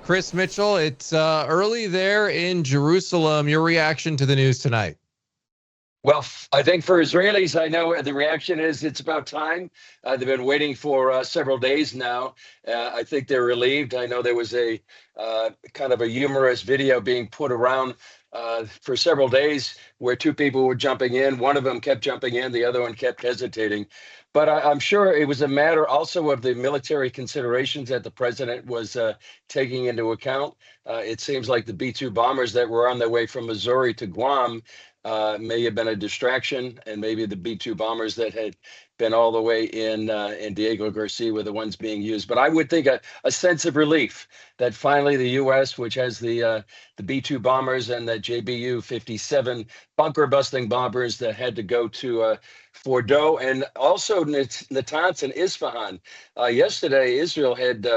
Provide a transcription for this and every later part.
Chris Mitchell, it's early there in Jerusalem. Your reaction to the news tonight? Well, I think for Israelis, I know the reaction is it's about time. They've been waiting for several days now. I think they're relieved. I know there was a kind of a humorous video being put around for several days where two people were jumping in. One of them kept jumping in, the other one kept hesitating. But I'm sure it was a matter also of the military considerations that the president was taking into account. It seems like the B-2 bombers that were on their way from Missouri to Guam may have been a distraction, and maybe the B-2 bombers that had been all the way in Diego Garcia were the ones being used. But I would think a sense of relief that finally the U.S., which has the B-2 bombers and the JBU-57 bunker-busting bombers that had to go to Fordo and also Natanz and Isfahan. Yesterday, Israel had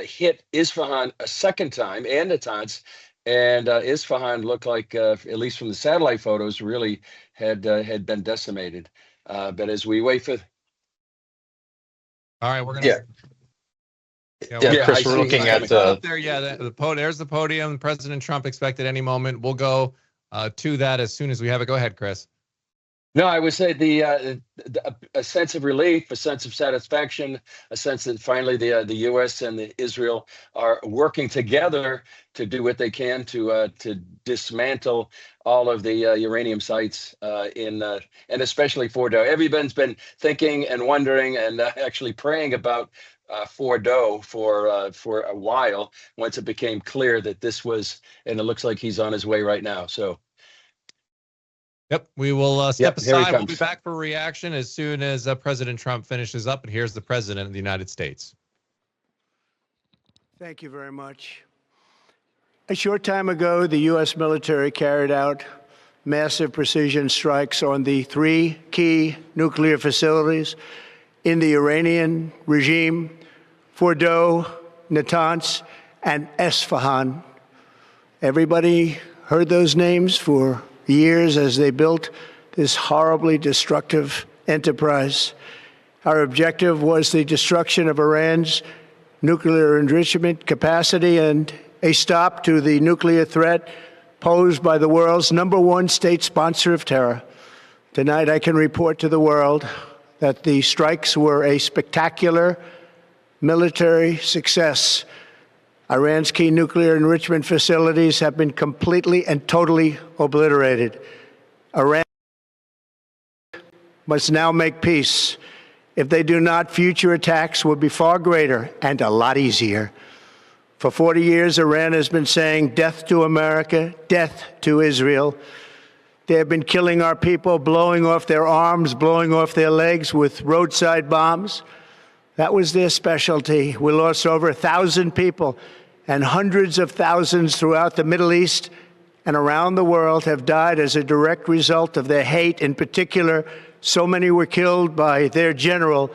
hit Isfahan a second time and Natanz. And Isfahan looked like, at least from the satellite photos, really had been decimated. But as we wait for, all right, we're gonna. Yeah, Chris, we're looking at there. There's the podium. President Trump expected any moment. We'll go to that as soon as we have it. Go ahead, Chris. No, I would say a sense of relief, a sense of satisfaction, a sense that finally the U.S. and Israel are working together to do what they can to dismantle all of the uranium sites and especially Fordo. Everyone's been thinking and wondering and actually praying about Fordo for a while. Once it became clear that this was, and it looks like he's on his way right now. So. Yep, we will step aside. We'll be back for reaction as soon as President Trump finishes up. And here's the President of the United States. Thank you very much. A short time ago, the U.S. military carried out massive precision strikes on the 3 key nuclear facilities in the Iranian regime: Fordo, Natanz, and Isfahan. Everybody heard those names for years as they built this horribly destructive enterprise. Our objective was the destruction of Iran's nuclear enrichment capacity and a stop to the nuclear threat posed by the world's #1 state sponsor of terror. Tonight, I can report to the world that the strikes were a spectacular military success. Iran's key nuclear enrichment facilities have been completely and totally obliterated. Iran must now make peace. If they do not, future attacks will be far greater and a lot easier. For 40 years, Iran has been saying death to America, death to Israel. They have been killing our people, blowing off their arms, blowing off their legs with roadside bombs. That was their specialty. We lost over 1,000 people, and hundreds of thousands throughout the Middle East and around the world have died as a direct result of their hate. In particular, so many were killed by their general,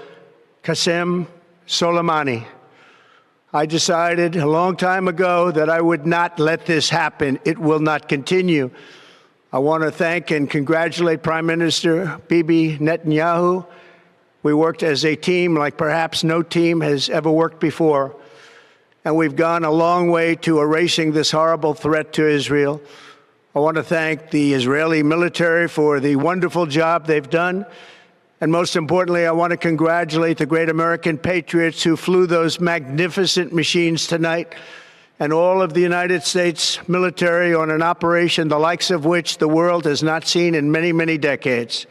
Qasem Soleimani. I decided a long time ago that I would not let this happen. It will not continue. I want to thank and congratulate Prime Minister Bibi Netanyahu. We worked as a team like perhaps no team has ever worked before. And we've gone a long way to erasing this horrible threat to Israel. I want to thank the Israeli military for the wonderful job they've done. And most importantly, I want to congratulate the great American patriots who flew those magnificent machines tonight, and all of the United States military on an operation the likes of which the world has not seen in many, many decades.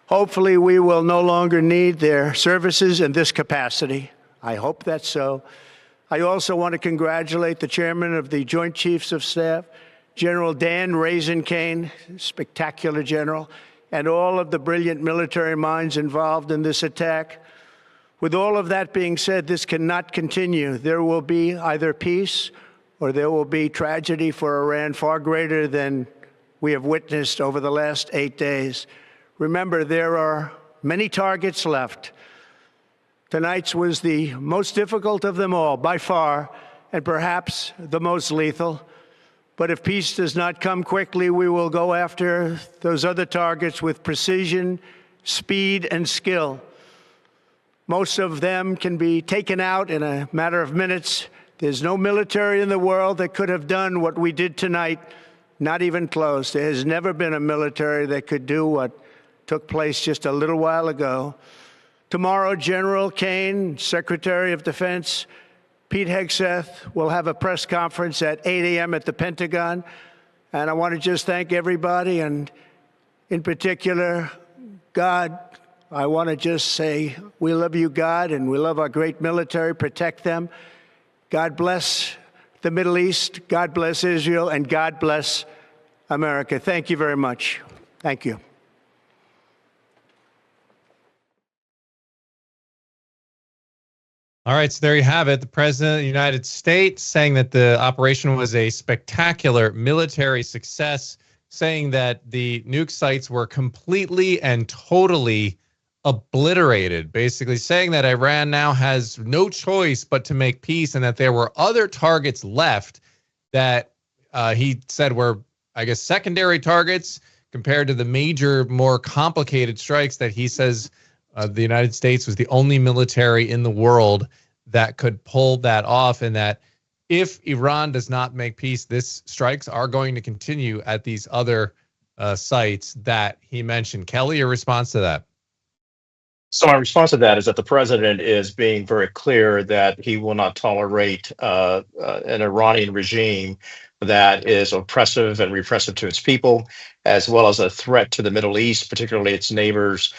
Hopefully, we will no longer need their services in this capacity. I hope that's so. I also want to congratulate the chairman of the Joint Chiefs of Staff, General Dan Raisen-Kane, spectacular general, and all of the brilliant military minds involved in this attack. With all of that being said, this cannot continue. There will be either peace or there will be tragedy for Iran far greater than we have witnessed over the last 8 days. Remember, there are many targets left. Tonight's was the most difficult of them all, by far, and perhaps the most lethal. But if peace does not come quickly, we will go after those other targets with precision, speed, and skill. Most of them can be taken out in a matter of minutes. There's no military in the world that could have done what we did tonight, not even close. There has never been a military that could do what took place just a little while ago. Tomorrow, General Kane, Secretary of Defense, Pete Hegseth will have a press conference at 8 a.m. at the Pentagon. And I want to just thank everybody, and in particular, God. I want to just say we love you, God, and we love our great military. Protect them. God bless the Middle East. God bless Israel, and God bless America. Thank you very much. Thank you. All right, so there you have it. The President of the United States saying that the operation was a spectacular military success, saying that the nuke sites were completely and totally obliterated, basically saying that Iran now has no choice but to make peace, and that there were other targets left that he said were, I guess, secondary targets compared to the major, more complicated strikes that he says the United States was the only military in the world that could pull that off, and that if Iran does not make peace, these strikes are going to continue at these other sites that he mentioned. Kelly, your response to that? So my response to that is that the president is being very clear that he will not tolerate an Iranian regime that is oppressive and repressive to its people, as well as a threat to the Middle East, particularly its neighbors,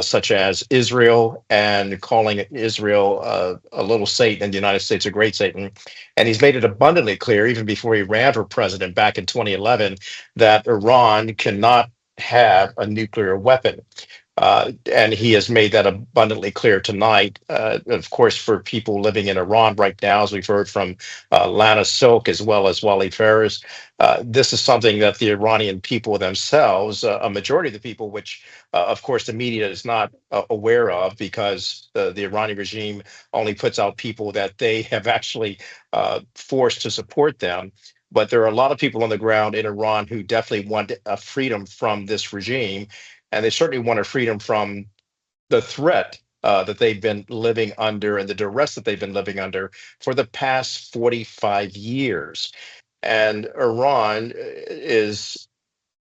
such as Israel, and calling Israel a little Satan and the United States a great Satan. And he's made it abundantly clear, even before he ran for president back in 2011, that Iran cannot have a nuclear weapon. And he has made that abundantly clear tonight. Of course, for people living in Iran right now, as we've heard from Lana Silk as well as Wally Ferris, this is something that the Iranian people themselves, a majority of the people, which of course the media is not aware of, because the Iranian regime only puts out people that they have actually forced to support them. But there are a lot of people on the ground in Iran who definitely want a freedom from this regime. And they certainly want a freedom from the threat that they've been living under and the duress that they've been living under for the past 45 years. And Iran is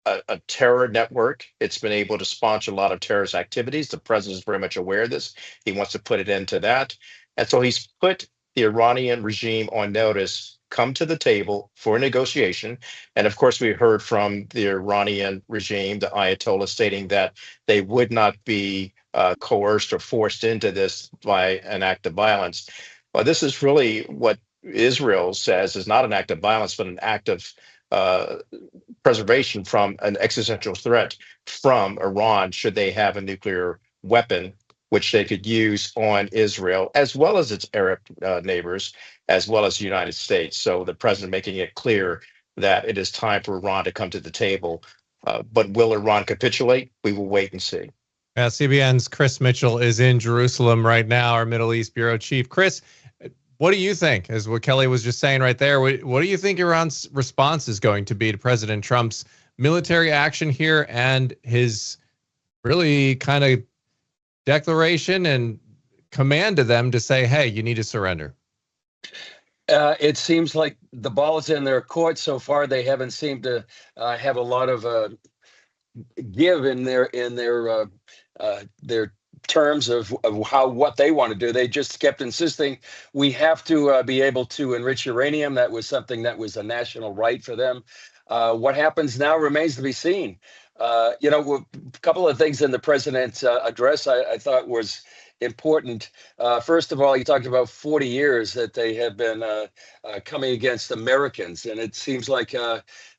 a terror network. It's been able to sponsor a lot of terrorist activities. The president is very much aware of this. He wants to put it into that. And so he's put the Iranian regime on notice: come to the table for a negotiation. And of course, we heard from the Iranian regime, the Ayatollah, stating that they would not be coerced or forced into this by an act of violence. Well, this is really what Israel says is not an act of violence, but an act of preservation from an existential threat from Iran, should they have a nuclear weapon, which they could use on Israel, as well as its Arab neighbors, as well as the United States. So the president making it clear that it is time for Iran to come to the table. But will Iran capitulate? We will wait and see. CBN's Chris Mitchell is in Jerusalem right now, our Middle East bureau chief. Chris, what do you think, as what Kelly was just saying right there, what do you think Iran's response is going to be to President Trump's military action here and his really kind of declaration and command to them to say, hey, you need to surrender? It seems like the ball is in their court so far. They haven't seemed to have a lot of give in their terms of what they want to do. They just kept insisting we have to be able to enrich uranium. That was something that was a national right for them. What happens now remains to be seen. A couple of things in the president's address I thought was important. First of all, he talked about 40 years that they have been coming against Americans, and it seems like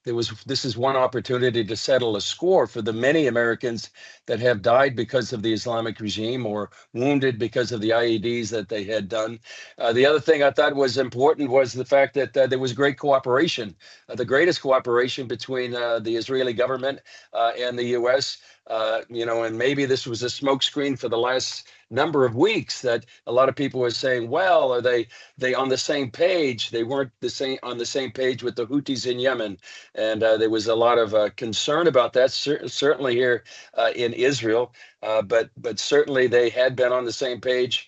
this is one opportunity to settle a score for the many Americans that have died because of the Islamic regime or wounded because of the IEDs that they had done. The other thing I thought was important was the fact that there was great cooperation, the greatest cooperation between the Israeli government and the U.S. And maybe this was a smokescreen for the last number of weeks, that a lot of people were saying, well, are they on the same page? They weren't on the same page with the Houthis in Yemen. And there was a lot of concern about that, certainly here in Israel. But certainly they had been on the same page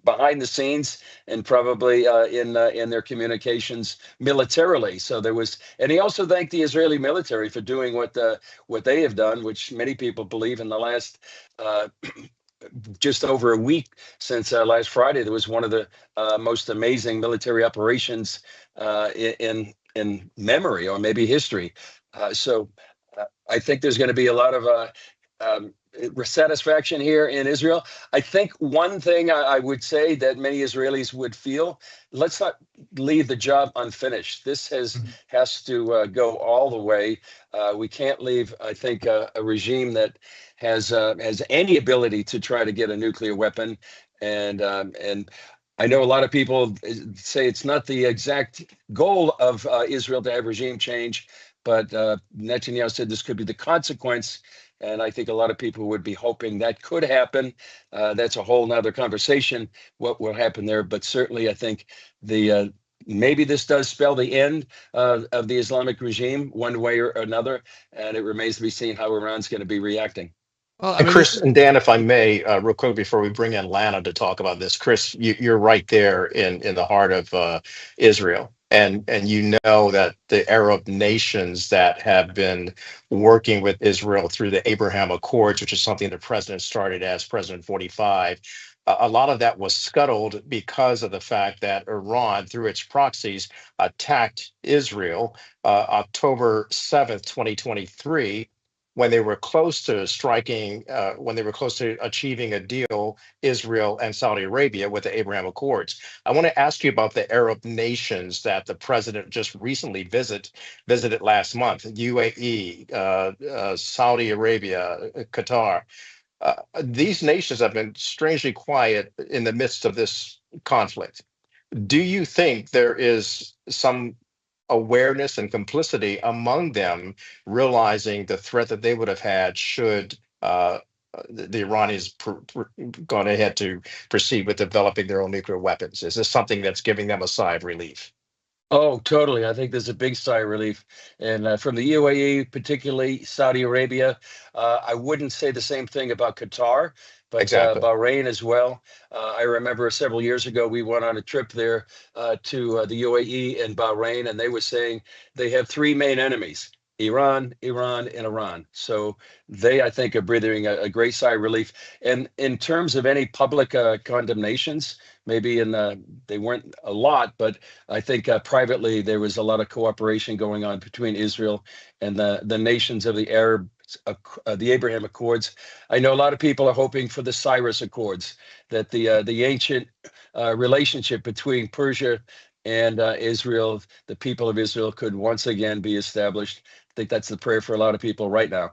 behind the scenes and probably in their communications militarily. So there was, and he also thanked the Israeli military for doing what they have done, which many people believe in the last. Just over a week since last Friday, there was one of the most amazing military operations in memory or maybe history. So I think there's going to be a lot of satisfaction here in Israel. I think one thing I would say that many Israelis would feel: let's not leave the job unfinished. This has to go all the way. We can't leave, I think, a regime that has any ability to try to get a nuclear weapon. And I know a lot of people say it's not the exact goal of Israel to have regime change, but Netanyahu said this could be the consequence. And I think a lot of people would be hoping that could happen. That's a whole nother conversation, what will happen there. But certainly, I think maybe this does spell the end of the Islamic regime one way or another. And it remains to be seen how Iran's going to be reacting. Well, I And mean, Chris and Dan, if I may, real quick before we bring in Lana to talk about this, Chris, you're right there in the heart of Israel, and you know that the Arab nations that have been working with Israel through the Abraham Accords, which is something the president started as President 45. A lot of that was scuttled because of the fact that Iran, through its proxies, attacked Israel October 7th, 2023, when they were close to achieving a deal, Israel and Saudi Arabia, with the Abraham Accords. I want to ask you about the Arab nations that the president just recently visited last month: UAE, Saudi Arabia, Qatar. These nations have been strangely quiet in the midst of this conflict. Do you think there is some awareness and complicity among them, realizing the threat that they would have had should the Iranians gone ahead to proceed with developing their own nuclear weapons? Is this something that's giving them a sigh of relief? Oh, totally. I think there's a big sigh of relief. And from the UAE, particularly Saudi Arabia, I wouldn't say the same thing about Qatar, but Exactly. Bahrain as well. I remember several years ago, we went on a trip there to the UAE and Bahrain, and they were saying they have three main enemies: Iran, Iran, and Iran. So they, I think, are breathing a great sigh of relief. And in terms of any public condemnations, maybe they weren't a lot, but I think privately there was a lot of cooperation going on between Israel and the nations of the the Abraham Accords. I know a lot of people are hoping for the Cyrus Accords, that the ancient relationship between Persia and Israel, the people of Israel, could once again be established. I think that's the prayer for a lot of people right now.